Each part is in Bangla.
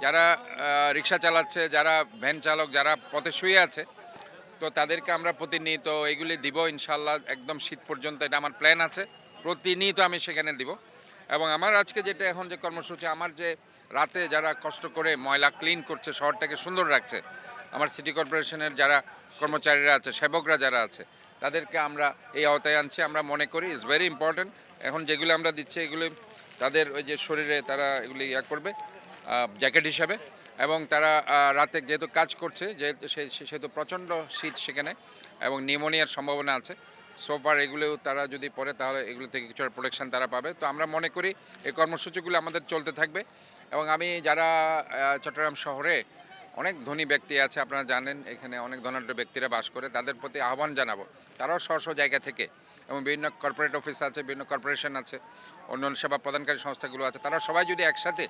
যারা রিক্সা চালাচ্ছে, যারা ভ্যান চালক, যারা পথে শুয়ে আছে, তো তাদেরকে আমরা প্রতিনিয়ত এগুলি দিব ইনশাল্লাহ। একদম শীত পর্যন্ত এটা আমার প্ল্যান আছে, প্রতিনিয়ত আমি সেখানে দিব। এবং আমার আজকে যেটা এখন যে কর্মসূচি, আমার যে রাতে যারা কষ্ট করে ময়লা ক্লিন করছে, শহরটাকে সুন্দর রাখছে, আমার সিটি কর্পোরেশনের যারা কর্মচারীরা আছে, সেবকরা যারা আছে, তাদেরকে আমরা এই আওতায় আনছি। আমরা মনে করি ইজ ভেরি ইম্পর্ট্যান্ট। এখন যেগুলো আমরা দিচ্ছি এগুলি তাদের ওই যে শরীরে তারা এগুলি করবে জ্যাকেট হিসাবে। এবং তারা রাতে যেহেতু কাজ করছে, যেহেতু সেহেতু প্রচণ্ড শীত সেখানে এবং নিউমোনিয়ার সম্ভাবনা আছে। সোফার এগুলোও তারা যদি পড়ে তাহলে এগুলো থেকে কিছু প্রোটেকশন তারা পাবে। তো আমরা মনে করি এই কর্মসূচিগুলো আমাদের চলতে থাকবে। এবং আমি যারা চট্টগ্রাম শহরে অনেক ধনী ব্যক্তি আছে, আপনারা জানেন এখানে অনেক ধনাঢ্য ব্যক্তিরা বাস করে, তাদের প্রতি আহ্বান জানাবো তারাও স্ব জায়গা থেকে, এবং বিভিন্ন কর্পোরেট অফিস আছে, বিভিন্ন কর্পোরেশন আছে, অন্যান্য সেবা প্রদানকারী সংস্থাগুলো আছে, তারা সবাই যদি একসাথে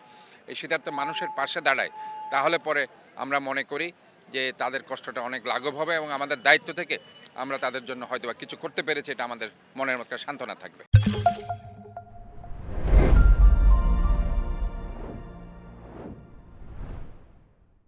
এই শীতার্ত মানুষের পাশে দাঁড়ায়, তাহলে পরে আমরা মনে করি যে তাদের কষ্টটা অনেক লাঘব হবে এবং আমাদের দায়িত্ব থেকে আমরা তাদের জন্য হয়তো বা কিছু করতে পেরেছি, এটা আমাদের মনের মধ্যে সান্ত্বনা থাকবে।